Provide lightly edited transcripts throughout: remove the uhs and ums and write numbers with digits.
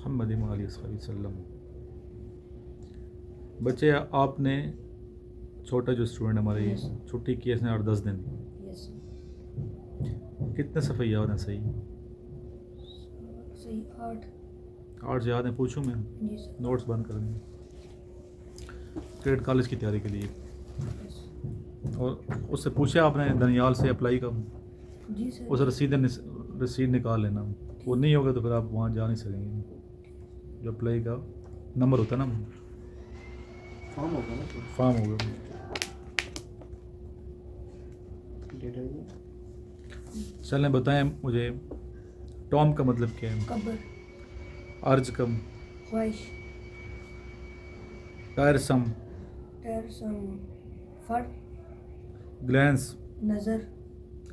मुहम्मद वसल्लम। बच्चे आपने छोटा जो स्टूडेंट हमारे छुट्टी की है इसने 8-10 दिन, कितने सफ़े याद हैं? सही 8 याद हैं। पूछूं मैं? नोट्स बंद कर दें। ट्रेड कॉलेज की तैयारी के लिए। और उससे पूछा आपने दनियाल से अप्लाई का? जी सर। उस रसीद निकाल लेना। वो नहीं होगा तो फिर आप वहाँ जा नहीं सकेंगे। जो अप्लाई का नंबर होता है ना, फॉर्म होगा ना, फॉर्म होगा। चलें बताएं मुझे, टॉम का मतलब क्या है? कब्र। अर्ज कम। ख्वाहिश। टायरसम। फर। ग्लैंस। नज़र।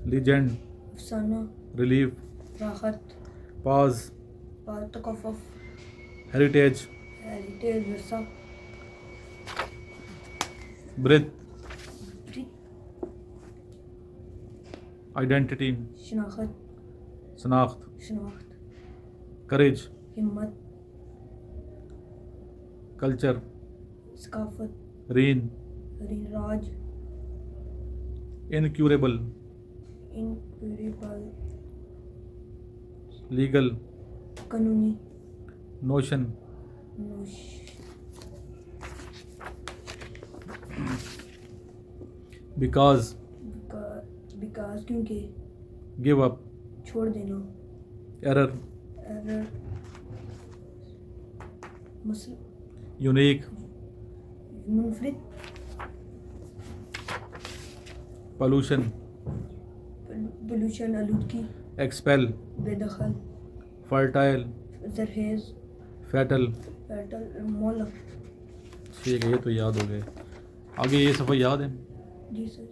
लीजेंड। अफसाना। रिलीफ। राहत। पाज। तकफ़ुफ़। हेरिटेज। विरसा। ब्रेथ। आइडेंटिटी। शनाख्त। करेज। हिम्मत। कल्चर। सकाफत। रीन। राज। इनक्यूरेबल। इनक्यूरेबल। लीगल। कानूनी। नोशन। बिकॉज। क्योंकि। Give up. छोड़ देना। एरर। यूनिक। मुनफरिद। पोल्यूशन। आलूदगी। एक्सपेल। बेदखल। फर्टाइल। जरहेज। फैटल। मोलक। ठीक है, ये तो याद हो गए। आगे ये सफ़र याद है? जी sir.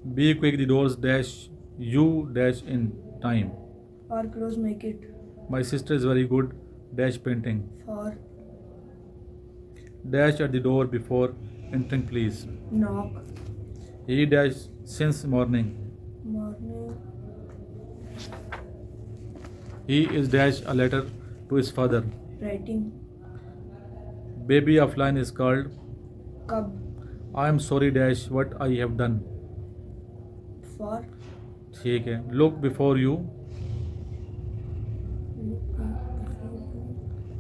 Be quick the doors dash you dash in time. और close make it. My sister is very good dash painting. For. Dash at the door before entering please. Knock. He dash since morning. He is dash a letter to his father. Writing. Baby offline is called. कब। I am sorry dash what I have done. For. ठीक है। Look before you.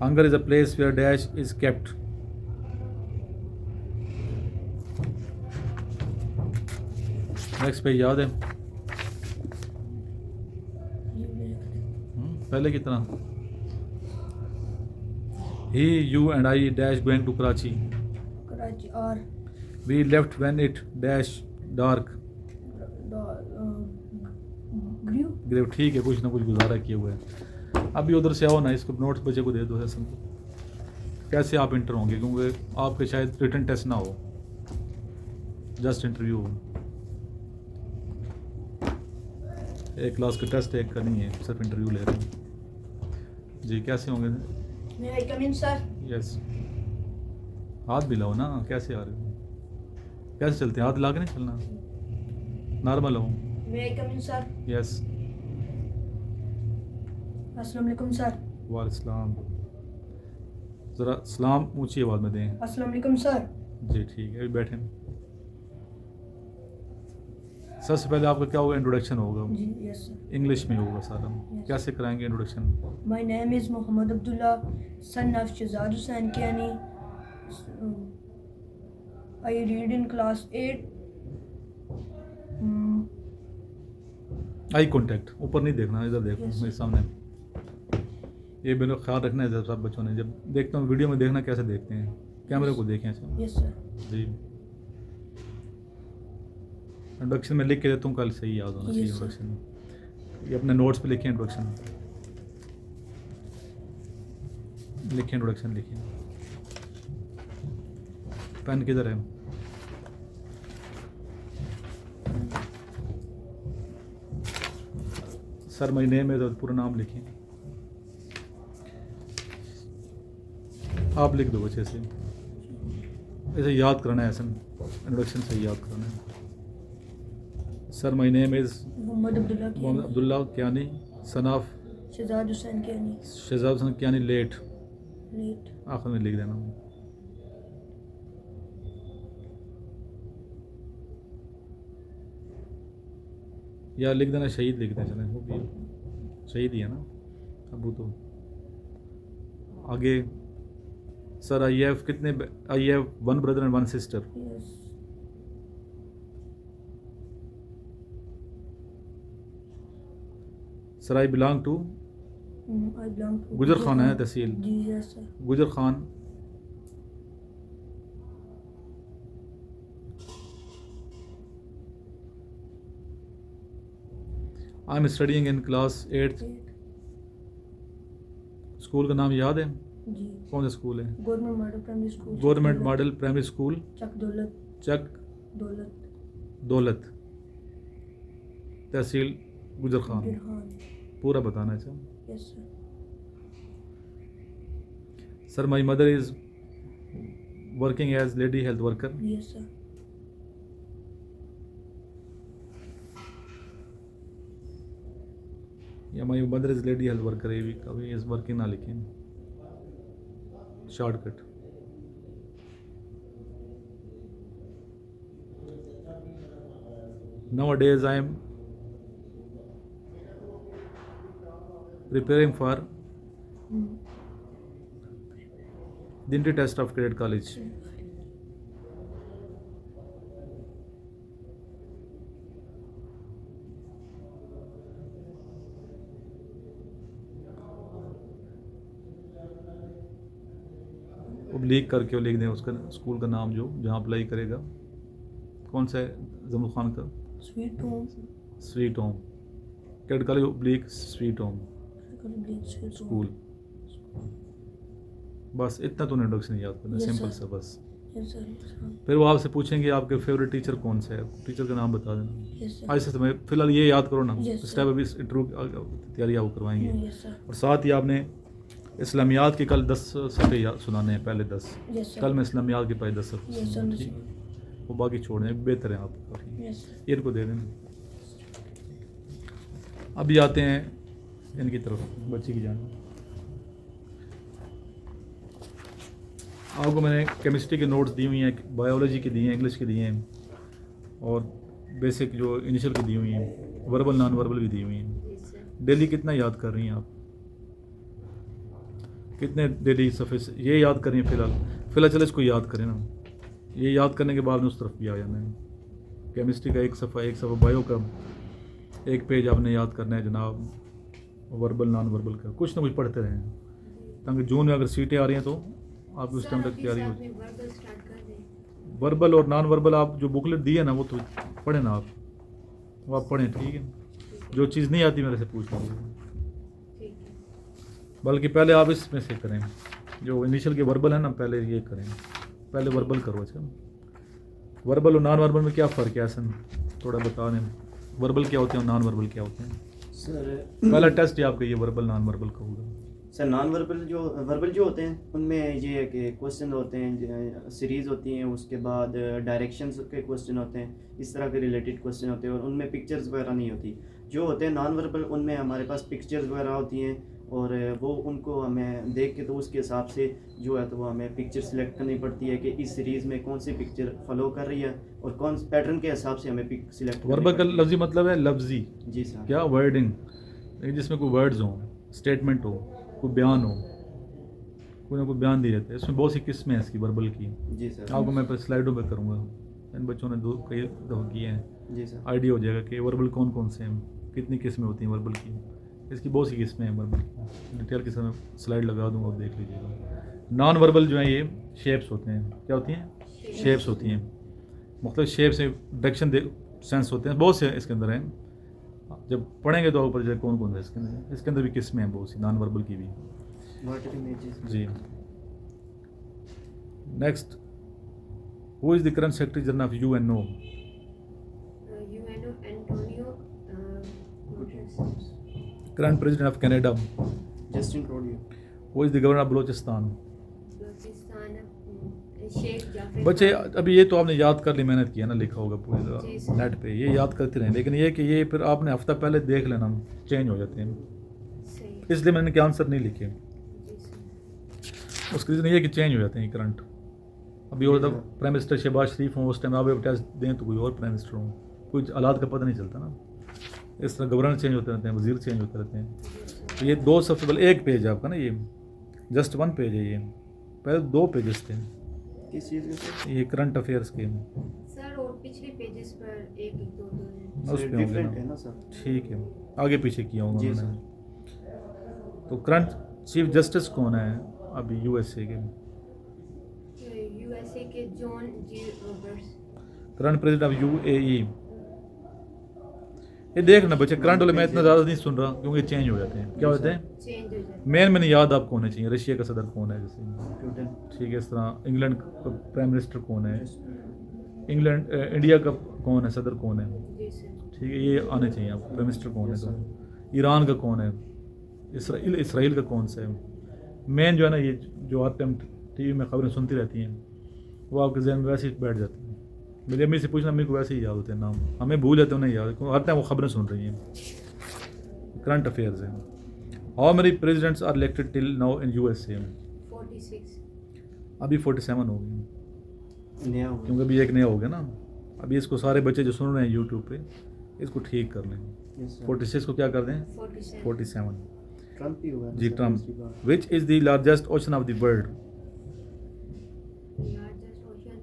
Hunger is a place where dash is kept. Next पे याद है? पहले की तरह। He you and I dash going to Karachi. Karachi. और we left when it dash dark. Grave. ठीक है, कुछ ना कुछ गुजारा किए हुए हैं। अभी उधर से आओ ना, इसको नोट्स बच्चे को दे दो। सेशन को कैसे आप इंटर होंगे, क्योंकि आपके शायद रिटन टेस्ट ना हो, जस्ट इंटरव्यू हो। एक क्लास का टेस्ट एक का नहीं है, सिर्फ इंटरव्यू ले रहे हैं जी। कैसे होंगे? May I come in, sir? Yes. हाथ भी लाओ ना, कैसे आ रहे हो? कैसे चलते हैं? हाथ ला के नहीं चलना, नॉर्मल हो। May I come in, sir? Yes. अस्सलाम वालेकुम सर। वालेकुम। ज़रा सलाम ऊंची आवाज़ में दें। अस्सलाम वालेकुम सर। जी ठीक है, अभी बैठें। सबसे पहले आपका क्या होगा? इंट्रोडक्शन होगा। जी यस सर। इंग्लिश में होगा सारा। कैसे कराएंगे introduction? My name is Mohammad Abdullah, son of Shahzad Hussain Kiani. I read in class 8। I contact, ऊपर नहीं देखना, इधर देखो मेरे सामने। ये मेरा ख्याल रखना है सब बच्चों ने, जब देखते हो वीडियो में देखना कैसे देखते हैं, कैमरे को देखें ऐसे। Yes sir. जी। इंट्रोडक्शन में लिख के देता हूँ, कल सही याद होना चाहिए इंट्रोडक्शन। ये अपने नोट्स पे लिखें इंट्रोडक्शन, लिखें इंट्रोडक्शन लिखें। पेन किधर है? सर माय नेम है, तो पूरा नाम लिखें। आप लिख दो अच्छे से, ऐसे याद करना है, ऐसे इंट्रोडक्शन से याद करना है। Sir my name is Mohammad Abdullah Kiani, son of Shahzad Hussain Kiani Shahzad Hussain Kiani late late आखिर में लिख देना। या लिख देना शहीद लिख देना, चलें वो भी शहीद ही है ना अबू तो। आगे सर आई हैव कितने, I have 1 brother and 1 sister. Yes sir I belong to I belong to Gujar Khan है तहसील जी yes sir Gujar Khan. I am studying in class 8th। School का नाम याद है? जी कौन सा स्कूल है? Government model primary school government model primary school Chak Daulat Chak दौलत दौलत तहसील गुजर खान। गिरहान पूरा बताना है sir. Yes sir sir my mother is working as lady health worker. Yes sir या my mother is lady health worker, ये भी कभी इज़ वर्किंग ना लिखें, shortcut. Nowadays I am preparing for the entry test of Cadet College. Oblique करके लिख दें उसका स्कूल का नाम जो जहाँ अप्लाई करेगा। कौन सा है जमुल खान का? Sweet home sweet home cadet college oblique sweet home school. बस इतना तो इंट्रोडक्शन याद करना, Yes, सिंपल sir. सा बस। यस सर फिर वो आपसे पूछेंगे आपके फेवरेट टीचर कौन सा है, टीचर का नाम बता देना। यस आज से तुम्हें फिलहाल ये याद करो ना, Yes, इस टाइप अभी इंटरव्यू तैयारी आप करवाएंगे। यस सर और साथ ही आपने इस्लामियात के कल 10 सफ़े सुनाने हैं, पहले 10। यस कल सर मैं इस्लामियात के पहले 10 यस सर ठीक, वो बाकी छोड़ दें, बेहतर है आप काफ़ी, यस ये इनको दे देना। अभी आते हैं इनकी तरफ, बच्ची की जान। आपको मैंने केमिस्ट्री के नोट्स दी हुई हैं, बायोलॉजी के दिए हैं, इंग्लिश के दिए हैं, और बेसिक जो इनिशियल की दी हुई हैं, वर्बल नॉन वर्बल भी दी हुई हैं। डेली कितना याद कर रही हैं आप? कितने डेली सफ़े से ये याद कर रही हैं? फ़िलहाल चलो इसको याद करें ना, ये याद करने के बाद में उस तरफ भी आ जाना है। केमिस्ट्री का एक सफ़ा बायो का एक पेज आपने याद करना है जनाब, वर्बल नॉन वर्बल का कुछ ना कुछ पढ़ते रहें, ताकि जून में अगर सीटें आ रही हैं तो आपकी उस टाइम तक तैयारी हो जाए। वर्बल और नॉन वर्बल आप जो बुकलेट दी है ना वो तो पढ़ें ना आप, वो आप पढ़ें, ठीक है। जो चीज़ नहीं आती मेरे से पूछ लीजिए, बल्कि पहले आप इसमें से करें, जो इनिशियल के वर्बल है ना पहले ये करें, पहले वर्बल करो। अच्छा, वर्बल और नॉन वर्बल में क्या फ़र्क है असन थोड़ा बता दें, वर्बल क्या होते हैं और नॉन वर्बल क्या होते हैं? सर पहला टेस्ट ही आपका ये वर्बल नॉन वर्बल का होगा। सर नॉन वर्बल जो होते हैं उनमें ये है कि क्वेश्चन होते हैं, सीरीज़ होती हैं, उसके बाद डायरेक्शंस के क्वेश्चन होते हैं, इस तरह के रिलेटेड क्वेश्चन होते हैं, और उनमें पिक्चर्स वगैरह नहीं होती। जो होते हैं नॉन वर्बल उनमें हमारे पास पिक्चर्स वगैरह होती हैं, और वो उनको हमें देख के तो उसके हिसाब से जो है तो वो हमें पिक्चर सिलेक्ट करनी पड़ती है कि इस सीरीज़ में कौन सी पिक्चर फॉलो कर रही है और कौन पैटर्न के हिसाब से हमें पिक सिलेक्ट वर्बल का लफ्जी मतलब है लफ्जी, जी सर। क्या वर्डिंग, जिसमें कोई वर्ड्स हों, स्टेटमेंट हो, कोई बयान हो, कोई ना कोई बयान दी जाता है। इसमें बहुत सी किस्में हैं इसकी वर्बल की, जी सर। आपको मैं स्लाइडों पे करूँगा, इन बच्चों ने कई दफ़ा किए हैं, जी सर। आइडिया हो जाएगा कि वर्बल कौन कौन से हैं, कितनी किस्में होती हैं वर्बल की। इसकी बहुत सी किस्में हैं वर्बल की, डिटेल के समय स्लाइड लगा दूँगा और देख लीजिएगा। नॉन वर्बल जो है ये शेप्स होते हैं, क्या होती हैं? शेप्स होती हैं, मुख्तलिफ शेप से डायरेक्शन सेंस होते हैं, बहुत से इसके अंदर हैं। जब पढ़ेंगे तो ऊपर जाए कौन कौन है इसके अंदर भी किस्में हैं बहुत सी, नॉन वर्बल की भी। वाटर इमेजेस जी, next, who is the current secretary general of UNO? UNO Antonio Guterres. Current president of Canada? Justin Trudeau. Who is the governor of Balochistan? Balochistan Sheikh Jafar बच्चे खान. अभी ये तो आपने याद कर ली, मेहनत की है ना, लिखा होगा जी पूरे सर. नेट पे, ये याद करते रहें, लेकिन ये कि ये फिर आपने हफ्ता पहले देख लेना, चेंज हो जाते हैं। सही. इसलिए मैंने क्या आंसर नहीं लिखे। जी सर। उसका रीज़न ये है कि चेंज हो जाते हैं करंट। अभी और तक प्राइम मिनिस्टर शहबाज शरीफ हों, उस टाइम आप टेस्ट दें तो कोई और प्राइम मिनिस्टर हों, कोई हालात का पता नहीं चलता ना। इस तरह गवर्नर चेंज होते रहते हैं, वजीर चेंज होते रहते हैं। तो ये दो सबसे पहले एक पेज है आपका ना, ये जस्ट 1 पेज है, ये पहले 2 पेजेस थे किस चीज़ के सर? ये करंट अफेयर्स के। सर और पिछले पेजेस पर एक एक दो दो हैं। उस पे होंगे डिफरेंट है ना, ना सर? ठीक है, आगे पीछे किया होगा जी उन्होंने। तो करंट चीफ जस्टिस कौन है अभी यूएसए के? यूएसए के John G Roberts. Current president of UAE. ये देखना बच्चे, करंट वाले मैं इतना ज़्यादा नहीं सुन रहा क्योंकि चेंज हो जाते हैं। क्या होते हैं चेंज हो जाता मेन मैंने याद आपको होने चाहिए। रशिया का सदर कौन है जैसे, पुतिन। ठीक है। इस तरह इंग्लैंड का प्राइम मिनिस्टर कौन है, इंग्लैंड इंडिया का कौन है सदर कौन है, है। जी सर। ठीक है, ये आने चाहिए आपको। प्राइम मिनिस्टर कौन है तो ईरान का कौन है, इसराइल का कौन सा है। मेन जो है ना, ये जो हर टाइम टीवी में खबरें सुनती रहती हैं वो आपके जहन में वैसे ही बैठ जाती हैं। मेरी अम्मी से पूछना, मेरे को वैसे ही याद होते हैं नाम, हमें भूल जाते हैं, नहीं याद, क्योंकि हर टाइम वो खबरें सुन रही हैं। करंट अफेयर्स हैं। How many presidents are elected till now in USA? 46। अभी 47 हो गए, नया हुआ। क्योंकि अभी एक नया हो गया ना। अभी इसको सारे बच्चे जो सुन रहे हैं यूट्यूब पे, इसको ठीक कर लें। Yes, sir. 46 को क्या कर दें? 47। 47। ट्रम्प ही हुआ जी सर, ट्रम्प। दूसरी बार। Which is the largest ocean of the world? Largest ocean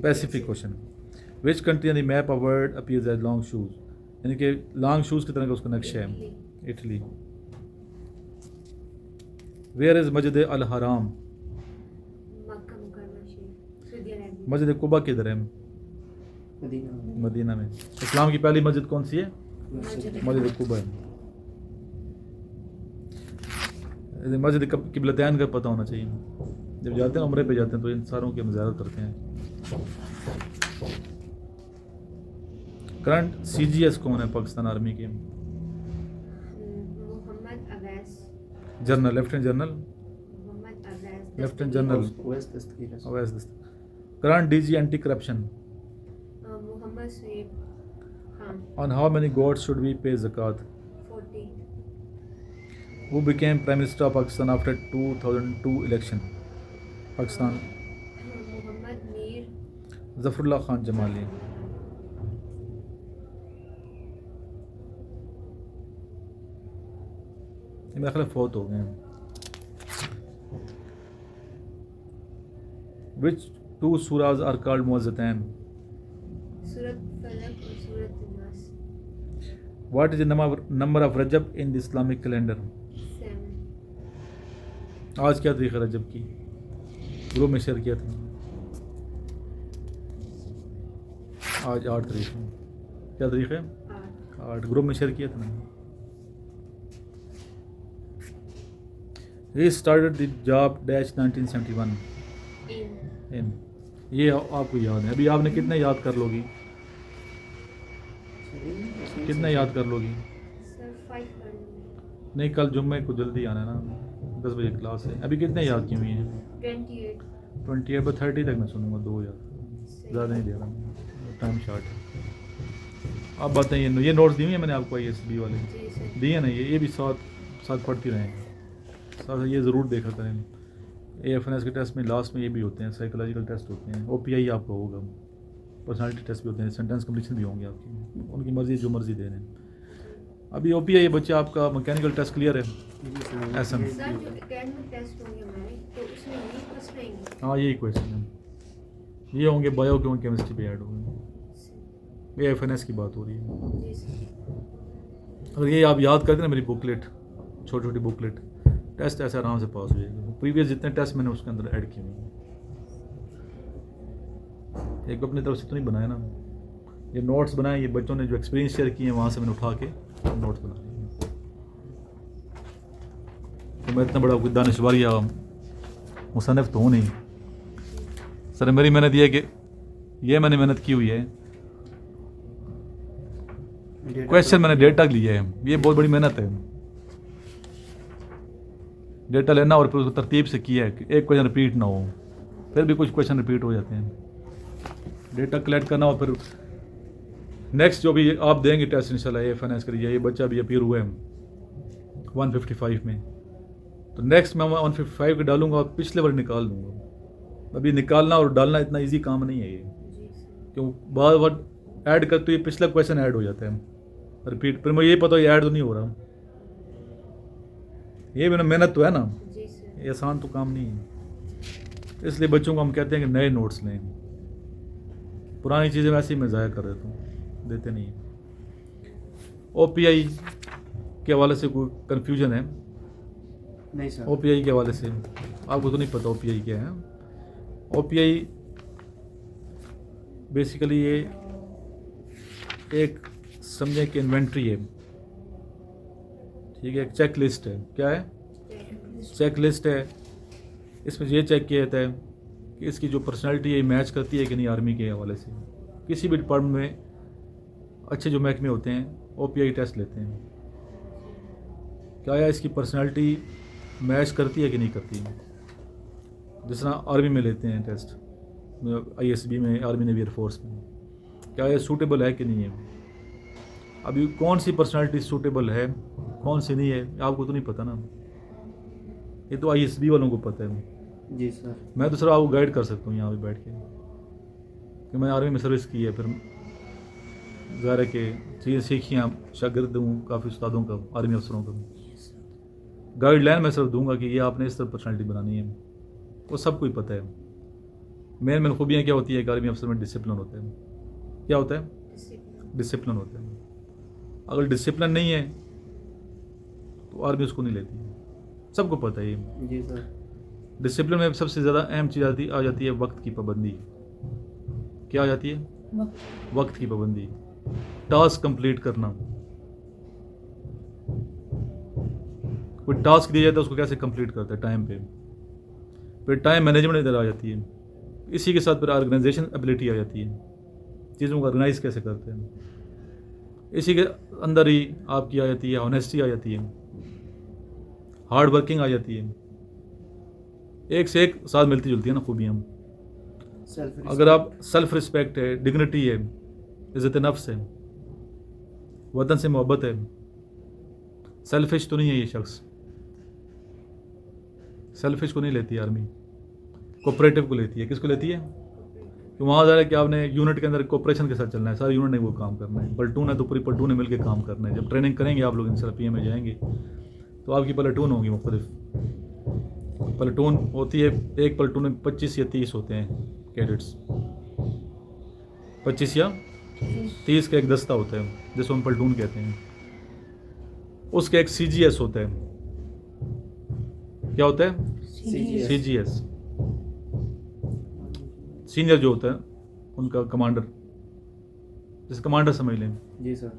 Pacific ocean. Which country on the map of world appears as long shoes? यानी कि लॉन्ग शूज़ की तरह का उसका नक्शा है। इटली। वेयर इज़ मस्जिद अल हराम? मक्का मुकर्रमा शरीफ, सऊदी अरब। मस्जिद कुबा किधर है? मदीना में। मदीना में। इस्लाम की पहली मस्जिद कौन सी है? मस्जिद कुबा है। मस्जिद किबलतैन का पता होना चाहिए। जब जाते हैं उम्रे पे जाते हैं तो इन सारों की हम ज़ियारत करते हैं। करंट सीजीएस कौन है पाकिस्तान आर्मी के? Mohammad Awais. General, lieutenant general, Mohammad Awais. Lieutenant general Owais Dastgir है sir. Awais Dastgir. Current DG anti corruption. Mohammad Shoaib Khan. On how many goods should we pay zakat? 40। Who became prime minister of Pakistan after 2002 election? Pakistan. Mohammad Mir. Zafarullah Khan Jamali. ये मेरे ख्याल फौत हो गए हैं। Which 2 surahs are called Muawwizatain? Surat Falaq और Surat Nas. What is the number of Rajab in the Islamic calendar? 7। आज क्या तारीख है रजब की? ग्रुप में शेयर किया था आज 8 तारीख है। क्या तारीख है? 8। ग्रुप में शेयर किया था मैंने। He started the job dash 1971 in। ये आपको याद है। अभी आपने कितने याद कर लोगी? कितने याद कर लोगी? सर 5 कर लूँगी। नहीं, कल जुम्मे को जल्दी आना है ना, 10 बजे क्लास है। अभी कितने याद की हुई हैं? 28। 28 पर 30 तक मैं सुनूंगा। 2 याद, ज़्यादा नहीं दे रहा, टाइम शॉर्ट है। आप बताइए, ये नोट्स दिए हैं मैंने आपको ISB वाले जी सर। दिए ना, ये भी साथ साथ पढ़ती रहेंगे साथ। ये ज़रूर देखा करें। AFNS के टेस्ट में लास्ट में ये भी होते हैं, साइकोलॉजिकल टेस्ट होते हैं। OPI आपका होगा, पर्सनालिटी टेस्ट भी होते हैं, सेंटेंस कंप्लीशन भी होंगे आपकी, उनकी मर्ज़ी जो मर्ज़ी दे रहे हैं। अभी OPI ये बच्चे आपका मैकेनिकल टेस्ट क्लियर है? जी सर। ऐसा नहीं। सर जो एकेडमिक टेस्ट होंगे हमारे तो उसमें ये क्वेश्चन आएंगे। हाँ, यही क्वेश्चन है। ये होंगे बायो के, केमिस्ट्री पे ऐड होंगे। AFNS की बात हो रही है। जी सर। अगर ये आप याद करते ना मेरी बुकलेट, छोटी छोटी बुकलेट, टेस्ट ऐसे आराम से पास हो जाएगा। प्रीवियस जितने टेस्ट मैंने उसके अंदर ऐड किए हुए हैं। एक अपनी तरफ से तो नहीं बनाया ना, ये नोट्स बनाए, ये बच्चों ने जो एक्सपीरियंस शेयर किए हैं वहाँ से मैंने उठा के नोट्स बना लिए। तो मैं इतना बड़ा कोई दानिशवर या मुसन्निफ तो हूँ नहीं सर। मेरी मेहनत ये है कि ये मैंने मेहनत की हुई है। क्वेश्चन मैंने डेटा लिया है, ये बहुत बड़ी मेहनत है। डेटा लेना और फिर उसको तरतीब से किया है कि एक क्वेश्चन रिपीट ना हो। फिर भी कुछ क्वेश्चन रिपीट हो जाते हैं। डेटा कलेक्ट करना और फिर नेक्स्ट जो भी आप देंगे टेस्ट इंशाल्लाह, ये फाइनेंस करिए, ये बच्चा भी अपीयर हुआ है 155 में, तो नेक्स्ट मैं 155 के डालूंगा और पिछले बार निकाल दूंगा। अभी निकालना और डालना इतना इजी काम नहीं है ये, जी सर। क्यों बार बार ऐड कर तो ये पिछला क्वेश्चन ऐड हो जाता है रिपीट, फिर मुझे ये पता ये ऐड तो नहीं हो रहा, ये भी ना मेहनत तो है ना, जी सर। ये आसान तो काम नहीं है। इसलिए बच्चों को हम कहते हैं कि नए नोट्स लें, पुरानी चीज़ें वैसे ही मैं ज़ाया कर देता हूँ, देते नहीं हैं। OPI के हवाले से कोई कन्फ्यूजन है? नहीं सर। OPI के हवाले से आपको तो नहीं पता OPI क्या है? OPI बेसिकली ये एक समझे कि इन्वेंट्री है, ठीक है, एक चेक लिस्ट है। क्या है? चेक लिस्ट है। इसमें ये चेक किया जाता है कि इसकी जो पर्सनैलिटी है मैच करती है कि नहीं आर्मी के हवाले से। किसी भी डिपार्टमेंट में अच्छे जो महकमे होते हैं OPI टेस्ट लेते हैं, क्या या इसकी पर्सनैलिटी मैच करती है कि नहीं करती है। जिस तरह आर्मी में लेते हैं टेस्ट, ISB में, आर्मी नेवी एयरफोर्स में, क्या ये सूटेबल है कि नहीं है। अभी कौन सी पर्सनैलिटी सूटेबल है कौन सी नहीं है आपको तो नहीं पता ना, ये तो ISB वालों को पता है। जी सर। मैं तो सर आपको गाइड कर सकता हूँ यहाँ पे बैठ के, कि मैं आर्मी में सर्विस की है, फिर ज़ाहिर है कि चीज़ें सीखी हैं, शागिर्द हूँ काफ़ी उस्तादों का, आर्मी अफसरों का। गाइडलाइन मैं सिर्फ दूंगा कि ये आपने इस तरह पर्सनैलिटी बनानी है, वो सबको ही पता है। मेन खूबियाँ क्या होती है कि आर्मी अफसर में डिसिप्लिन होता है। क्या होता है? डिसिप्लिन होता है। अगर डिसिप्लिन नहीं है तो आर्मी उसको नहीं लेती है, सबको पता है ये। जी सर। डिसिप्लिन में सबसे ज़्यादा अहम चीज़ आ जाती है वक्त की पाबंदी। क्या आ जाती है? वक्त की पाबंदी, टास्क कंप्लीट करना। कोई टास्क दिया जाता है उसको कैसे कंप्लीट करता है टाइम पे, फिर टाइम मैनेजमेंट इधर आ जाती है, इसी के साथ फिर ऑर्गेनाइजेशन एबिलिटी आ जाती है, चीज़ों को ऑर्गेनाइज कैसे करते हैं, इसी के अंदर ही आपकी आ जाती है ऑनेस्टी आ जाती है, हार्ड वर्किंग आ जाती है। एक से एक साथ मिलती जुलती है ना खूबियाँ। अगर आप सेल्फ रिस्पेक्ट है, डिग्निटी है, इज़्ज़त नफ्स है, वतन से मोहब्बत है, सेल्फिश तो नहीं है ये शख्स, सेल्फिश को नहीं लेती आर्मी, कोऑपरेटिव को लेती है। किसको लेती है? कि वहाँ जा रहा है कि आपने यूनिट के अंदर कोऑपरेशन के साथ चलना है, सारे यूनिट ने वो काम करना है। प्लटून है तो पूरी प्लटून ने मिलकर काम करना है। जब ट्रेनिंग करेंगे आप लोग इंशाल्लाह PM में जाएंगे तो आपकी प्लटून होगी मुख्तलिफ। प्लटून होती है, एक प्लटून में 25 या 30 होते हैं कैडेट्स, 25 या 30 का एक दस्ता होता है जिसको हम प्लटून कहते हैं। उसका एक CGS होता है। क्या होता है? CGS, सीनियर जो होता है उनका कमांडर, जैसे कमांडर समझ लें। जी सर।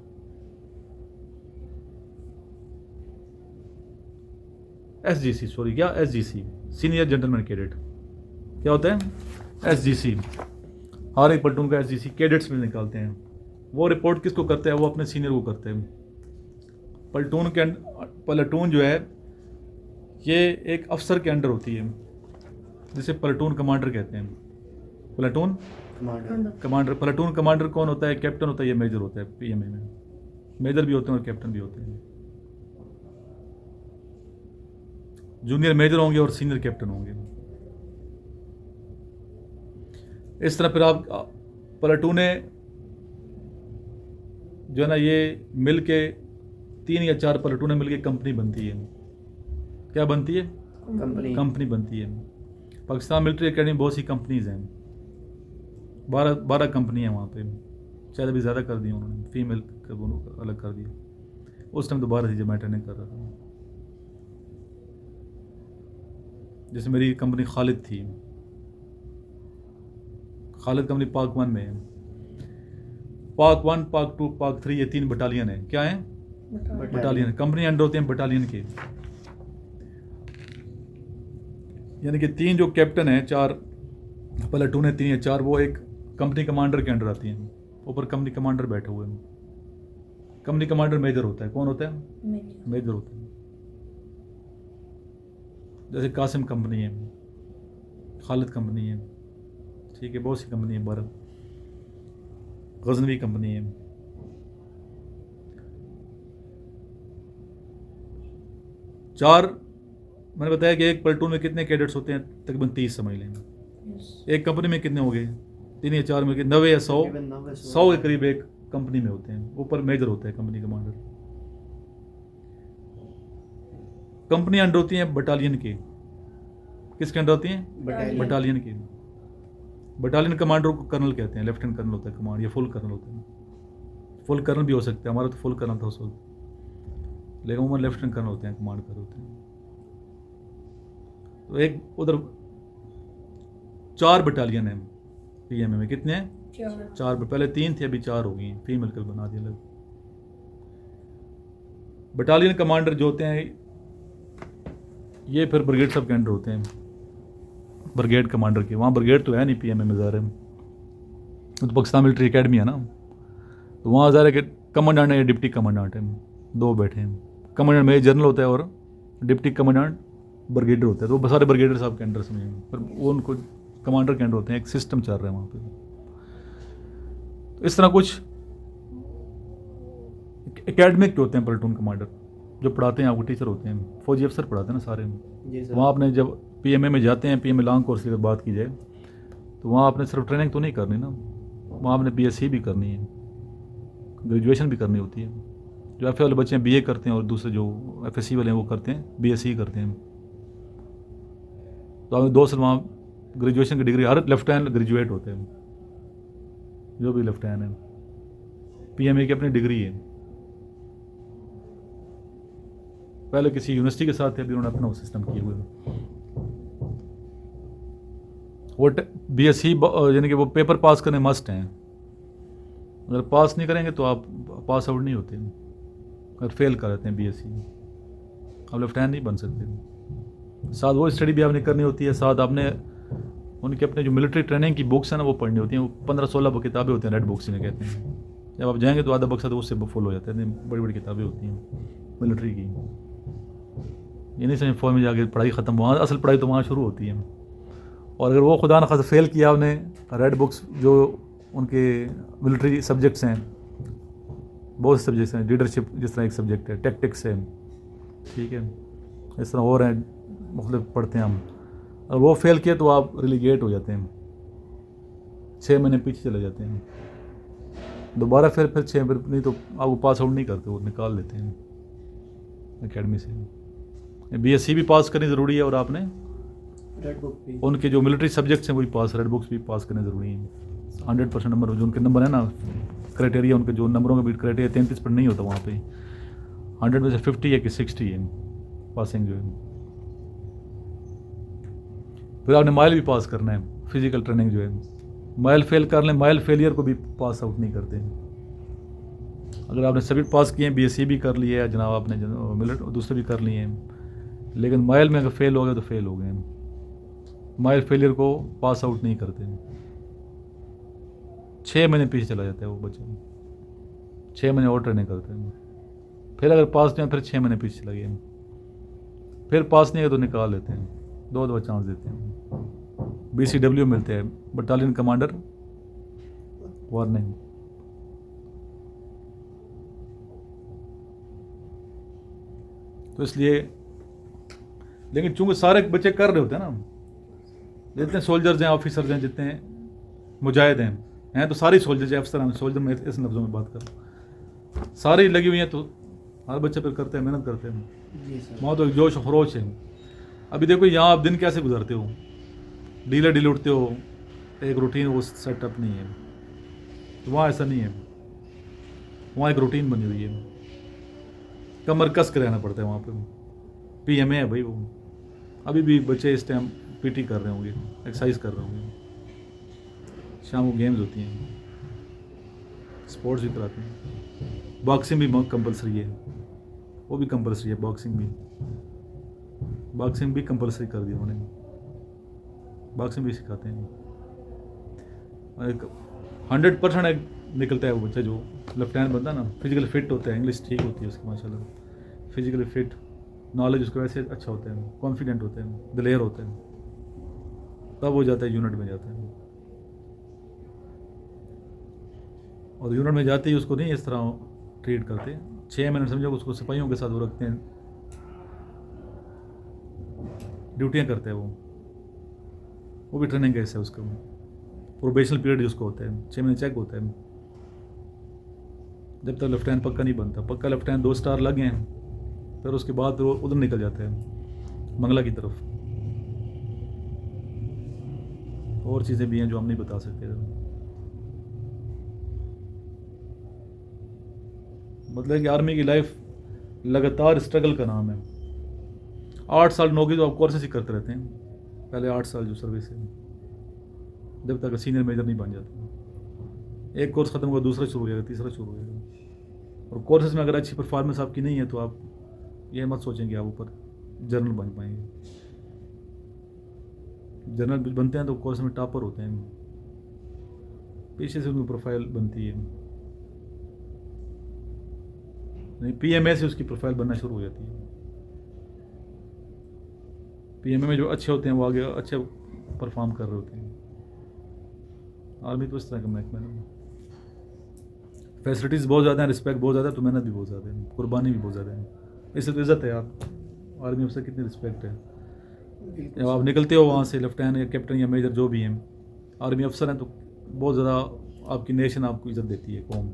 SGC, सॉरी क्या SGC, सीनियर जेंटलमैन कैडेट। क्या होता है? SGC। हर एक प्लटून का SGC कैडेट्स में निकालते हैं। वो रिपोर्ट किसको करते हैं? वो अपने सीनियर को करते हैं। प्लटून जो है ये एक अफसर के अंडर होती है जिसे प्लटून कमांडर कहते हैं। प्लटून कमांडर। प्लटून कमांडर कौन होता है? कैप्टन होता है, ये मेजर होता है। PMA में मेजर भी होते हैं और कैप्टन भी होते हैं। जूनियर मेजर होंगे और सीनियर कैप्टन होंगे। इस तरह फिर आप प्लटूने जो है ना ये मिल के 3 या 4 प्लटूने मिल के कंपनी बनती है। क्या बनती है? कंपनी बनती है। पाकिस्तान मिलिट्री एकेडमी बहुत सी कंपनीज हैं, 12 कंपनी है वहाँ पे, शायद अभी ज़्यादा कर दी उन्होंने, फीमेल का अलग कर दिया। उस टाइम तो 12 थी जब मैं ट्रेनिंग कर रहा था। जैसे मेरी कंपनी खालिद थी, खालिद कंपनी पाक 1 में है। पाक 1, पाक 2, पाक 3 ये 3 बटालियन है। क्या है? बटालियन। कंपनी अंडर होते हैं बटालियन के, यानी कि 3 जो कैप्टन हैं, 4 प्लटून है, 3 या 4, वो एक कंपनी कमांडर के अंडर आती हैं। ऊपर कंपनी कमांडर बैठे हुए हैं। कंपनी कमांडर मेजर होता है। कौन होता है? मेजर होता है। जैसे कासिम कंपनी है, खालिद कंपनी है, ठीक है, बहुत सी कंपनी है, 12। गजनवी कंपनी है, 4 मैंने बताया कि एक प्लेटून में कितने कैडेट्स होते हैं, तकरीबन 30 समझ लेंगे। Yes. एक कंपनी में कितने हो गए, 3 या 4 में 90 या 100 तकरीबन 90 100 के करीब एक कंपनी में होते हैं। ऊपर मेजर होता है कंपनी कमांडर। कंपनी अंडर होती हैं बटालियन की। किसके अंडर होती हैं? बटालियन। बटालियन की। बटालियन कमांडर को कर्नल कहते हैं, लेफ्टिनेंट कर्नल होता है कमांड, या फुल कर्नल होता है। फुल कर्नल भी हो सकता है, हमारा तो फुल कर्नल था उस वक्त, लेकिन उमर लेफ्टिनेंट कर्नल होते हैं, कमांड कर होते हैं। तो एक उधर 4 बटालियन है पीएमए में। कितने हैं? 4। पहले 3 थे, अभी 4 हो गई, फीमेल कल बना दिया अलग। बटालियन कमांडर जो होते हैं ये फिर ब्रिगेड सब के अंडर होते हैं, ब्रिगेड कमांडर के। वहाँ ब्रिगेड तो है नहीं पीएमए में, ज़ाहिर है तो पाकिस्तान मिलिट्री एकेडमी है ना, तो वहाँ ज़ाहिर है कि कमांडेंट है या डिप्टी कमांडेंट है, 2 बैठे हैं। कमांडेंट में जनरल होता है और डिप्टी कमांडेंट ब्रिगेडर होता है। तो वो सारे ब्रिगेडर साहब के अंडर समझेंगे, पर वो उनको कमांडर के अंडर होते हैं। एक सिस्टम चल रहा है वहाँ पे। तो इस तरह कुछ एकेडमिक जो होते हैं प्लेटून कमांडर, जो पढ़ाते हैं आपको, टीचर होते हैं, फौजी अफसर पढ़ाते हैं ना सारे। जी सर। वहाँ आपने जब पीएमए में जाते हैं, पीएमए लॉन्ग कोर्स की अगर बात की जाए, तो वहाँ आपने सिर्फ ट्रेनिंग तो नहीं करनी ना, वहाँ आपने बीएससी भी करनी है, ग्रेजुएशन भी करनी होती है। जो एफ वाले बच्चे हैं बीए करते हैं, और दूसरे जो एफएससी वाले हैं वो करते हैं बीएससी करते हैं। तो आपने 2 साल वहाँ ग्रेजुएशन की डिग्री, हर लेफ्टिनेंट ग्रेजुएट होते हैं, जो भी लेफ्टिनेंट है, पीएमए की अपनी डिग्री है। पहले किसी यूनिवर्सिटी के साथ थे, अभी उन्होंने अपना सिस्टम किए हुए हैं। वो बीएससी यानी कि वो पेपर पास करने मस्ट हैं। अगर पास नहीं करेंगे तो आप पास आउट नहीं होते। अगर फेल कर देते हैं बीएससी, आप लेफ्टिनेंट नहीं बन सकते। साथ वो स्टडी भी आपने करनी होती है, साथ आपने उनके अपने जो मिलिट्री ट्रेनिंग की बुक्स हैं ना वो पढ़नी होती हैं। वो 15-16 किताबें होती हैं, रेड बुक्स इन्हें कहते हैं। जब आप जाएंगे तो आधा बक्सा तो उससे फुल हो जाता है, बड़ी बड़ी किताबें होती हैं मिलिट्री की। ये नहीं समझ फौज में जाके पढ़ाई ख़त्म, वहाँ असल पढ़ाई तो वहाँ शुरू होती है। और अगर वो खुदा न खासा फेल किया आपने, रेड बुक्स जो उनके मिलिट्री सब्जेक्ट्स हैं, बहुत से सब्जेक्ट्स हैं, लीडरशिप जिस तरह एक सब्जेक्ट है, टैक्टिक्स है, ठीक है, इस तरह और हैं, मुख्तलिफ पढ़ते हैं हम। अगर वो फेल किया तो आप रिलीगेट हो जाते हैं, 6 महीने पीछे चले जाते हैं। दोबारा फिर 6 नहीं तो आपको पास आउट नहीं करते, वो निकाल लेते हैं एकेडमी से। बीएससी भी पास करनी ज़रूरी है, और आपने रेड बुक भी। उनके जो मिलिट्री सब्जेक्ट्स हैं वही पास, रेड बुक्स भी पास करने ज़रूरी हैं। 100% नंबर जो उनके नंबर है ना, क्राइटेरिया उनके जो नंबरों का भी क्राइटेरिया 33% नहीं होता वहाँ पे, 100 में से 50 है कि 60 है पासिंग जो है। फिर आपने माइल भी पास करना है, फिजिकल ट्रेनिंग जो है। माइल फेल कर लें, माइल फेलियर को भी पास आउट नहीं करते। अगर आपने सभी पास किए हैं, बीएससी भी कर लिए है जनाब आपने, मिलिट्री दूसरे भी कर लिए हैं, लेकिन माइल में अगर फेल हो गए तो फेल हो गए। माइल फेलियर को पास आउट नहीं करते। 6 महीने पीछे चला जाता है वो बच्चे, 6 महीने और ट्रेनिंग करते हैं। फिर अगर पास नहीं फिर 6 महीने पीछे चला गया, फिर पास नहीं है तो निकाल लेते हैं, 2 चांस देते हैं। BCW मिलते हैं, बटालियन कमांडर वार्निंग। तो इसलिए, लेकिन चूंकि सारे बच्चे कर रहे होते हैं ना, जितने सोल्जर्स हैं, ऑफिसर्स हैं, जितने मुजाहिद हैं तो सारे सोल्जर्स, अफसर हैं, सोल्जर में इस लफ्ज़ों में बात कर, सारी लगी हुई हैं, तो हर बच्चे पर करते हैं, मेहनत करते हैं। जी सर। वहाँ तो एक जोश खरोश है। अभी देखो यहाँ आप दिन कैसे गुजारते हो, डीले उठते हो, एक रूटीन वो सेटअप नहीं है। तो वहाँ ऐसा नहीं है, वहाँ एक रूटीन बनी हुई है, कमर कस के रहना पड़ता है वहाँ पे। पीएमए है भाई वो। अभी भी बच्चे इस टाइम पीटी कर रहे होंगे, एक्सरसाइज कर रहे होंगे, शाम को गेम्स होती हैं, स्पोर्ट्स भी कराते हैं। बॉक्सिंग भी कंपलसरी है, वो भी कंपलसरी है, बॉक्सिंग भी कंपलसरी कर दिया उन्होंने, बॉक्सिंग भी सिखाते हैं। एक 100% निकलता है वो बच्चा जो लेफ्टिनेंट बनता है ना, फिजिकली फिट होता है, इंग्लिश ठीक होती है उसकी माशाल्लाह, फिजिकली फिट, नॉलेज उसका वैसे अच्छा होता है, कॉन्फिडेंट होता है, दिलेर होता है, तब वो जाता है यूनिट में जाता है। और यूनिट में जाते ही उसको नहीं इस तरह ट्रीट करते, 6 महीने समझो उसको सिपाहियों के साथ वो रखते हैं, ड्यूटियाँ करता है वो भी ट्रेनिंग कैसे है उसका, प्रोबेशनल पीरियड जिसको होता है 6 महीने चेक होता है। जब तक लेफ्टिनेंट पक्का नहीं बनता, पक्का लेफ्टिनेंट 2 स्टार लगे हैं फिर उसके बाद वो उधर निकल जाते हैं मंगला की तरफ। और चीज़ें भी हैं जो हम नहीं बता सकते। मतलब कि आर्मी की लाइफ लगातार स्ट्रगल का नाम है। 8 साल नौकरी तो आप कोर्सेस ही करते रहते हैं, पहले 8 साल जो सर्विस है, जब तक सीनियर मेजर नहीं बन जाते। एक कोर्स ख़त्म हुआ दूसरा शुरू हो जाएगा, तीसरा शुरू हो जाएगा। और कोर्सेज में अगर अच्छी परफॉर्मेंस आपकी नहीं है तो आप ये मत सोचें कि आप ऊपर जनरल बन पाएंगे। जनरल बनते हैं तो कोर्स में टॉपर होते हैं, पीछे से उनकी प्रोफाइल बनती है, नहीं पीएमए से उसकी प्रोफाइल बनना शुरू हो जाती है। पीएमए में जो अच्छे होते हैं वो आगे अच्छे परफॉर्म कर रहे होते हैं। आर्मी तो इस तरह का महकमा है, फैसिलिटीज़ बहुत ज़्यादा हैं, रिस्पेक्ट बहुत ज़्यादा है, तो मेहनत भी बहुत ज़्यादा है, कुर्बानी भी बहुत ज़्यादा है। इससे तो इज़्ज़त है यार, आर्मी अफसर कितनी रिस्पेक्ट है। जब आप निकलते हो वहाँ से लेफ्टिनेंट या कैप्टन या मेजर जो भी हैं, आर्मी अफसर हैं, तो बहुत ज़्यादा आपकी नेशन आपको इज़्ज़त देती है, कौम,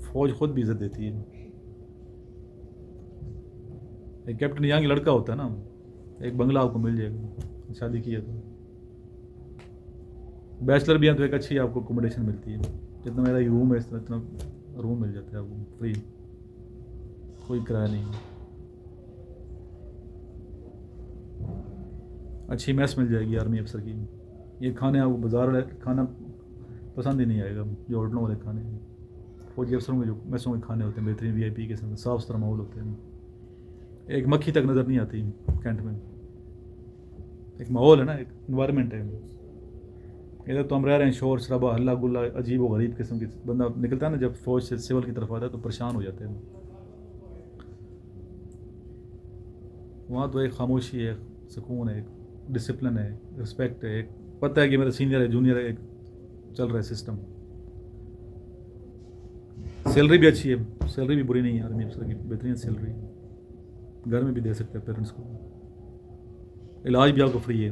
फौज खुद भी इज़्ज़त देती है। एक कैप्टन यहाँ की लड़का होता है ना, एक बंगला आपको मिल जाएगा, शादी की है तो। बैचलर भी हैं तो एक अच्छी आपको अकोमोडेशन मिलती है, जितना मेरा रूम है इतना रूम मिल जाता है आपको फ्री, कोई किराया नहीं। अच्छी मैस मिल जाएगी आर्मी अफसर की। ये खाने आपको बाज़ार वाले खाना पसंद ही नहीं आएगा, जो होटलों वाले खाने हैं। फौजी अफसरों के जो मैसों के खाने होते हैं बेहतरीन VIP के साथ, साफ़ सुथरा माहौल होते हैं, एक मक्खी तक नज़र नहीं आती कैंट में। एक माहौल है ना, एक इन्वायरमेंट है। इधर तो हम रह रहे हैं शोर शराबा हल्ला गुल्ला अजीब व गरीब किस्म की। बंदा निकलता है ना जब फौज से सिविल की तरफ आता है तो परेशान हो जाते हैं। वहाँ तो एक खामोशी है, सुकून है, एक डिसिप्लिन है, रिस्पेक्ट है, एक पता है कि मेरा सीनियर है जूनियर है, एक चल रहा है सिस्टम। सैलरी भी अच्छी है, सैलरी भी बुरी नहीं है आर्मी अफसर की, बेहतरीन सैलरी, घर में भी दे सकते हैं पेरेंट्स को। इलाज भी आपको फ्री है,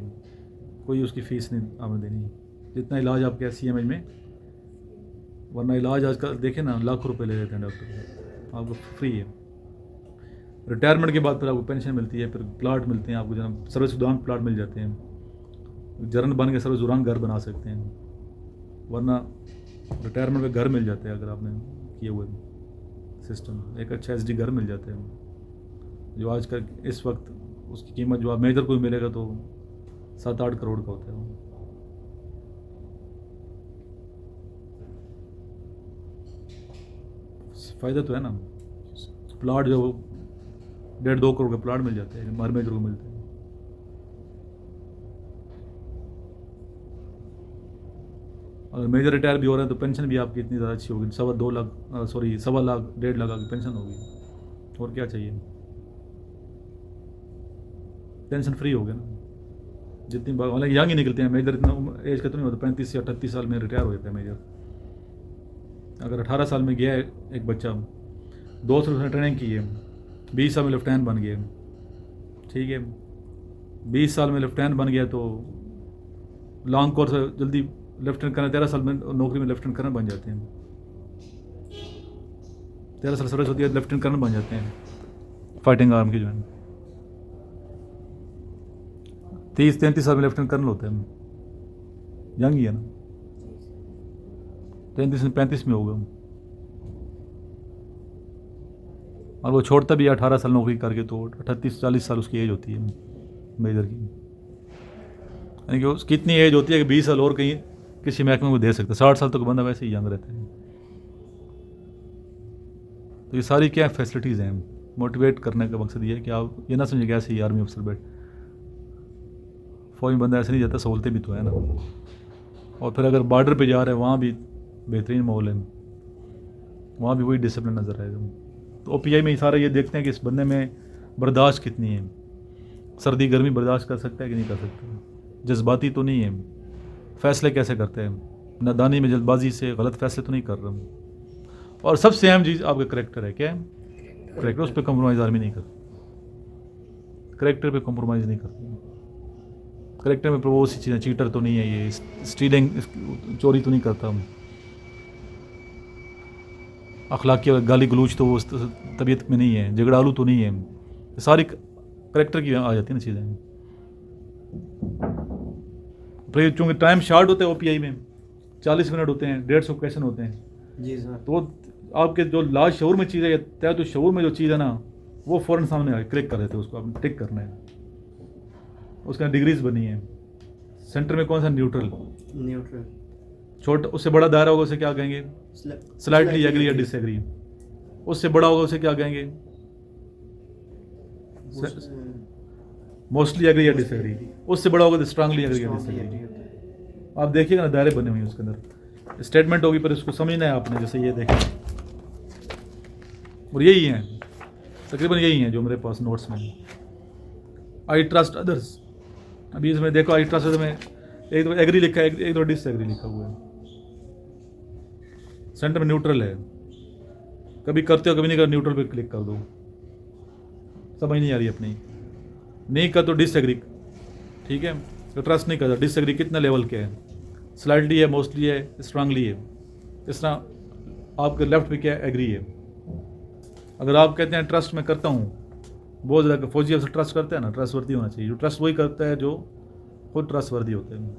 कोई उसकी फ़ीस नहीं आपने देनी है, जितना इलाज आपके CMH में, वरना इलाज आजकल देखें ना लाखों रुपए ले लेते हैं डॉक्टर, आपको फ्री है। रिटायरमेंट के बाद फिर आपको पेंशन मिलती है, फिर प्लाट मिलते हैं आपको, जनाब सर्विस उदान प्लाट मिल जाते हैं, जनरल बन के सर्विस उदान घर बना सकते हैं, वरना रिटायरमेंट में घर मिल जाते हैं अगर आपने किए हुए सिस्टम। एक अच्छा SD घर मिल जाते हैं, जो आज का इस वक्त उसकी कीमत जो आप मेजर को मिलेगा तो 7-8 करोड़ का होता है। फ़ायदा तो है ना, प्लाट जो 1.5-2 करोड़ का प्लाट मिल जाते हैं, हर मेजर को मिलते हैं। अगर मेजर रिटायर भी हो रहे हैं तो पेंशन भी आपकी इतनी ज़्यादा अच्छी होगी, 2.25 लाख 1.25 लाख 1.5 लाख की पेंशन होगी, और क्या चाहिए। टेंशन फ्री हो गया ना, जितनी मतलब यंग ही निकलते हैं मेजर, इतना एज का तो नहीं होता, 35 से 38 साल में रिटायर हो जाता है मेजर। अगर 18 साल में गया है एक बच्चा, 2 साल उसने ट्रेनिंग की है, 20 साल में लेफ्टिनेंट बन गया, ठीक है, 20 साल में लेफ्टिनेंट बन गया तो लॉन्ग कोर्स जल्दी लेफ्टिनेंट करना, 13 साल में नौकरी में लेफ्टिनेंट कर्नल बन जाते हैं, 13 साल सर्विस होती है लेफ्टिनेंट कर्नल बन जाते हैं फाइटिंग आर्म की जो है। 30-33 साल में लेफ्टिनेंट कर्नल होते हैं, यंग ही है ना, 33-35 में होगा, और वो छोड़ता भी 18 साल नौकरी करके, तो 38-40 साल उसकी एज होती है मेजर की। यानी कि उसकी इतनी एज होती है कि 20 साल और कहीं किसी महकमे को दे सकता है, 60 साल तक बंदा वैसे ही यंग रहता है। तो ये सारी क्या फैसिलिटीज़ हैं, मोटिवेट करने का मकसद ये है कि आप ये ना समझे कि ऐसे ही आर्मी अफसर बैठ, फौज में बंदा ऐसे नहीं जाता, सहूलतें भी तो है ना। और फिर अगर बॉर्डर पे जा रहे हैं वहाँ भी बेहतरीन माहौल है, वहाँ भी वही डिसिप्लिन नज़र आएगा। तो OPI में सारा ये देखते हैं कि इस बंदे में बर्दाश्त कितनी है, सर्दी गर्मी बर्दाश्त कर सकता है कि नहीं कर सकता, जज्बाती तो नहीं है, फ़ैसले कैसे करते हैं, नादानी में जल्दबाजी से गलत फ़ैसले तो नहीं कर रहा हूँ। और सबसे अहम चीज़ आपका करेक्टर है, क्या है करेक्टर, उस पर कम्प्रोमाइज़ आर्मी नहीं करती। करेक्टर पे कॉम्प्रोमाइज़ नहीं करते। करेक्टर में वो सी चीज़ें, चीटर तो नहीं है ये, स्टीलिंग चोरी तो नहीं करता, अखलाकी गाली गलूच तो वो तबीयत में नहीं है, झगड़ालू तो नहीं है, सारी करेक्टर की आ जाती है ना चीज़ें। फिर चूँकि टाइम शार्ट होता है OPI में, 40 मिनट होते हैं, 150 क्वेश्चन होते हैं, जी सर। तो आपके जो लास्ट शऊर में चीज़ है तय तो शऊर में जो चीज़ है ना वो फ़ौरन सामने आ क्लिक कर देते हैं, उसको आपने टिक करना है, उसका डिग्रीज बनी है। सेंटर में कौन सा, न्यूट्रल, छोटा उससे बड़ा दायरा होगा उसे क्या कहेंगे, स्लाइटली एग्री या डिसएग्री, उससे बड़ा होगा उसे क्या कहेंगे, मोस्टली एग्री या डिसएग्री, उससे बड़ा होगा तो स्ट्रांगली एग्री या डिसएग्री। आप देखिएगा ना दायरे बने हुए हैं उसके अंदर, स्टेटमेंट होगी पर इसको समझना है आपने, जैसे ये देखें, और यही है तकरीबन यही है जो मेरे पास नोट्स में। आई ट्रस्ट अदर्स, अभी इसमें देखो आई ट्रस्ट अदर्स में एक तो एग्री लिखा है, एक तो डिसएग्री लिखा हुआ है, सेंटर में न्यूट्रल है, कभी करते हो कभी नहीं कर, न्यूट्रल पे क्लिक कर दो, समझ नहीं आ रही अपनी, नहीं कर तो डिसएग्री, ठीक है, तो ट्रस्ट नहीं करता, डिसएग्री कितना लेवल के है, स्लाइटली है, मोस्टली है, स्ट्रांगली है, इस तरह आपके लेफ्ट पे क्या है, एग्री है। अगर आप कहते हैं ट्रस्ट में करता हूँ, बहुत ज़्यादा फौजी अफसर ट्रस्ट करते हैं ना, ट्रस्टवर्दी होना चाहिए, जो ट्रस्ट वही करता है जो खुद ट्रस्टवर्दी होते हैं,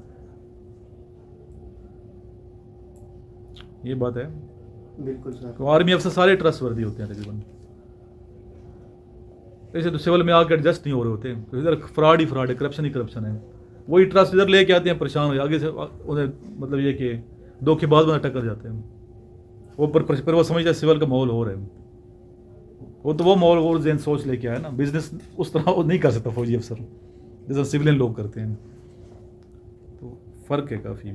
ये बात है। बिल्कुल सर। तो आर्मी अफसर सारे ट्रस्टवर्दी होते हैं तकरीबन, ऐसे तो सिविल में आकर एडजस्ट नहीं हो रहे होते, तो इधर फ्रॉड ही फ्रॉड है, करप्शन ही करप्शन है, वही ट्रस्ट इधर लेके आते हैं, परेशान हो आगे से उन्हें, मतलब ये कि धोखेबाज बना टक्कर जाते हैं वो, पर वो समझते हैं सिविल का माहौल हो रहा है, वो तो वो माहौल वो जैन सोच लेके आया ना, बिजनेस उस तरह वो नहीं कर सकता फौजी अफसर जैसा सिविलियन लोग करते हैं, तो फ़र्क है काफ़ी।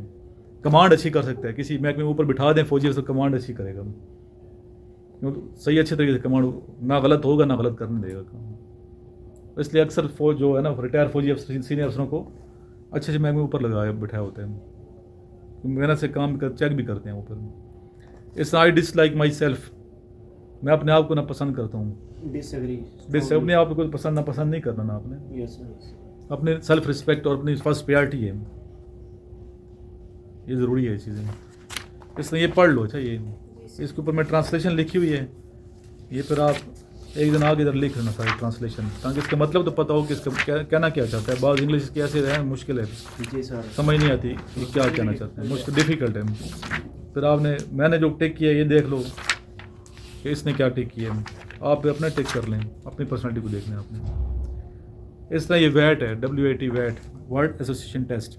कमांड अच्छी कर सकता है, किसी महकमे में ऊपर बिठा दें फौजी अफसर, कमांड अच्छी करेगा, सही अच्छे तरीके से कमांड, ना गलत होगा ना गलत करने देगा काम। इसलिए अक्सर फौज जो है ना, रिटायर फौजी अफसर सीनियर अफसरों को अच्छे से महकमे ऊपर लगाया बिठाया होते हैं, मेहनत से काम कर चेक भी करते हैं ऊपर। इस आई डिसलाइक माई सेल्फ, मैं अपने आप को ना पसंद करता हूँ, डिसएग्री, अपने आप को पसंद ना पसंद नहीं करना ना आपने, यस सर। अपने सेल्फ रिस्पेक्ट और अपनी फर्स्ट प्रायोरिटी है, ये ज़रूरी है चीज़ें, इसलिए ये पढ़ लो। अच्छा ये इसके ऊपर मैं ट्रांसलेशन लिखी हुई है, ये फिर आप एक दिन आगे इधर लिख लेना सारी ट्रांसलेशन, ताकि इसका मतलब तो पता हो कि इसका कहना क्या चाहता है। बाद इंग्लिश की ऐसे है मुश्किल है, जी सर, समझ नहीं आती कि क्या कहना चाहते हैं, मुश्किल डिफ़िकल्ट है। फिर मैंने जो टिक किया ये देख लो कि इसने क्या टिक किया है, आप अपना टिक कर लें, अपनी पर्सनैलिटी को देख लें आपने। इस तरह ये वैट है, WAT वैट, वर्ड एसोसिएशन टेस्ट,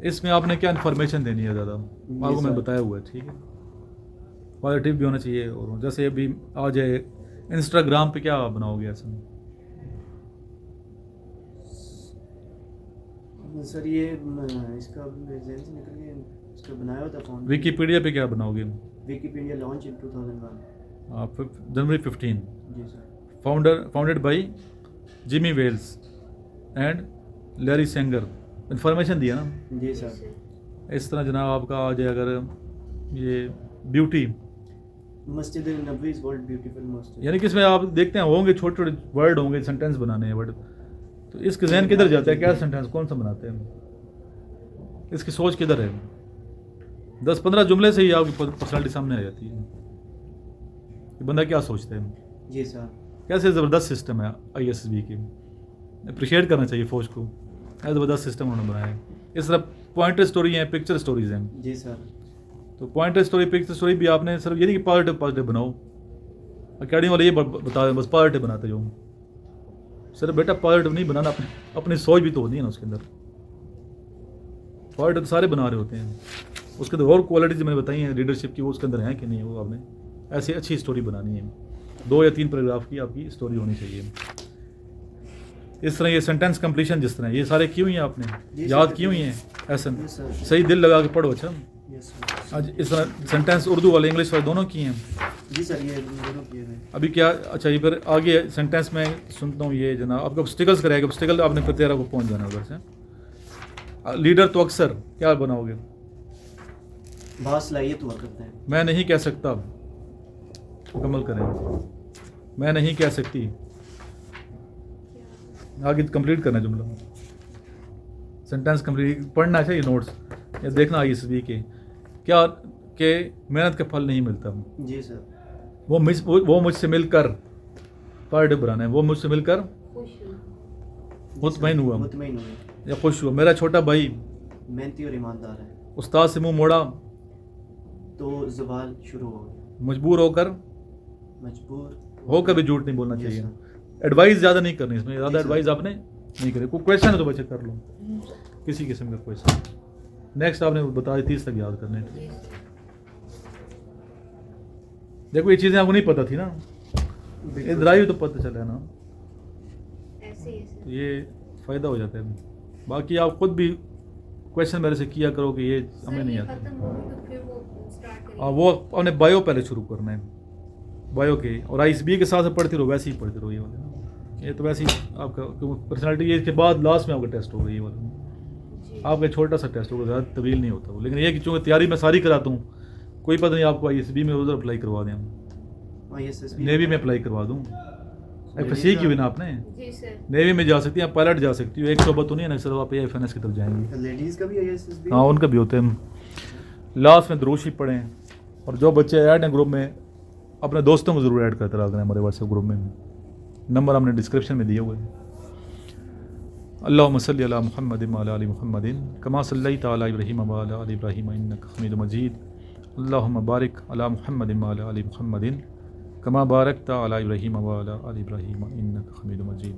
इसमें आपने क्या इन्फॉर्मेशन देनी है ज़्यादा, आपको मैं बताया हुआ है, ठीक है, पॉजिटिव भी होना चाहिए। और जैसे अभी आ जाए इंस्टाग्राम पे क्या बनाओगे ऐसा, सर ये इसका ज़हन से निकल गया, इसका बनाया होता फॉर्म। विकीपीडिया पे क्या बनाओगे, विकीपीडिया लॉन्च इन 2001, जनवरी 15, जी sir. Founded by Jimmy Wales and Larry Sanger, information दिया ना, जी सर। इस तरह जनाब आपका आ जाए, अगर ये ब्यूटी, मस्जिद नबवी इज़ वर्ल्ड ब्यूटीफुल मस्जिद, यानी कि इसमें आप देखते हैं होंगे छोटे छोटे वर्ड होंगे, सेंटेंस बनाने हैं वर्ड, तो इसके जहन किधर जाता है, क्या सेंटेंस कौन सा बनाते हैं, इसकी सोच किधर है, 10-15 जुमले से ही आपकी पर्सनालिटी सामने आ जाती है कि बंदा क्या सोचता है। जी सर। कैसे ज़बरदस्त सिस्टम है ISSB की, अप्रिशिएट करना चाहिए फौज को, ऐसा ज़बरदस्त सिस्टम उन्होंने बनाया है। इस तरह पॉइंटर स्टोरी हैं, पिक्चर स्टोरीज हैं, जी सर। तो पॉइंटर स्टोरी पिक्चर स्टोरी भी आपने सिर्फ ये नहीं कि पॉजिटिव बनाओ, अकेडमी वाले ये बता दें बस पॉजिटिव बनाते जो, सिर्फ बेटा पॉजिटिव नहीं बनाना, अपनी सोच भी तो होती है ना उसके अंदर, पॉजिटिव सारे बना रहे होते हैं, उसके अंदर और क्वालिटीज मैंने बताई हैं लीडरशिप की, वो उसके अंदर है कि नहीं, वो आपने ऐसी अच्छी स्टोरी बनानी है, 2 या 3 पैराग्राफ की आपकी स्टोरी होनी चाहिए। इस तरह ये सेंटेंस कंप्लीशन जिस तरह ये सारे की हुई हैं आपने याद की हुई हैं, ऐसा सही दिल लगा के पढ़ो। अच्छा आज इस तरह सेंटेंस उर्दू वाले इंग्लिश वाले दोनों की हैं, जी सर, ये दोनों किए हैं। अभी क्या, अच्छा ये फिर आगे सेंटेंस में सुनता हूँ ये जनाब आपको ऑब्स्टिकल्स करेगा, ऑब्स्टिकल आपने फिर 13 को पहुँच जाना उधर से। लीडर तो अक्सर क्या बनाओगे, बासलाहियत हुआ करता है, मैं नहीं कह सकता, मुकम्मल करें, मैं नहीं कह सकती, आगे कंप्लीट करना है जुमला, सेंटेंस कंप्लीट पढ़ना चाहिए नोट्स या देखना ISB के क्या कि मेहनत का फल नहीं मिलता। जी सर। वो मुझसे मिलकर पर डे बनाना है, वो मुझसे मिलकर खुश हूँ। मुतमईन हुआ मुतमईन हुए, या खुश हुआ। मेरा छोटा भाई मेहनती और ईमानदार है, उस्ताद से मुंह मोड़ा तो ज़वाल शुरू हो गया, मजबूर मजबूर होकर भी झूठ नहीं बोलना Yes, चाहिए। sir. एडवाइस ज़्यादा नहीं करनी इसमें, ज़्यादा जी, sir. एडवाइस आपने नहीं करी। कोई क्वेश्चन है तो बच्चे कर लो, किसी किस्म का क्वेश्चन। नेक्स्ट आपने बताया 30 तक याद करने। जी सर। देखो ये चीज़ें आपको नहीं पता थी ना, इधर आई तो पता चला ना, ऐसे ही है सर। ये फ़ायदा हो जाता है। बाकी आप खुद भी क्वेश्चन मेरे से किया करो कि ये हमें नहीं आता। खत्म हो गई तो फिर वो स्टार्ट करेंगे। हाँ, वो अपने बायो पहले शुरू करना है, बायो के, और ISB के साथ पढ़ती रहो, वैसे ही पढ़ते रहो। ये वाले ये तो वैसे ही आपका पर्सनैलिटी, ये इसके बाद लास्ट में आपका टेस्ट होगा ये वाला, जी। आपका छोटा सा टेस्ट होगा, ज़्यादा तवील नहीं होता वो। लेकिन ये कि चूँकि तैयारी मैं सारी कराता हूँ, कोई पता नहीं आपको ISB में उधर अप्लाई करवा दें, ISSB नेवी में अप्लाई करवा दूँ। FSC की भी ना आपने जी सर। नेवी में जा सकती हैं, आप पायलट जा सकती हो, एक शोबा तो नहीं है ना, सिर्फ आप FNS की तरफ जाएंगी। लेडीज़ का भी ISSB? हाँ, उनका भी होते हैं। लास्ट में द्रोशी पढ़ें, और जो बच्चे ऐड हैं ग्रुप में अपने दोस्तों को ज़रूर ऐड करते रहा करें हमारे व्हाट्सएप ग्रुप में, नंबर हमने डिस्क्रिप्शन में दिए हुए हैं। अल्लाहुम्मा सल्लि अला मुहम्मद व अला आलि मुहम्मदिन कमा सल्लैता अला इब्राहीम व अला आलि इब्राहीम इन्नका हमीदुम मजीद। अल्लाहुम्मा बारिक अला मुहम्मद व अला आलि मुहम्मदिन कमा बारकता अला इब्राहीम व अला आलि इब्राहीम इन्नका हमीदुम मजीद।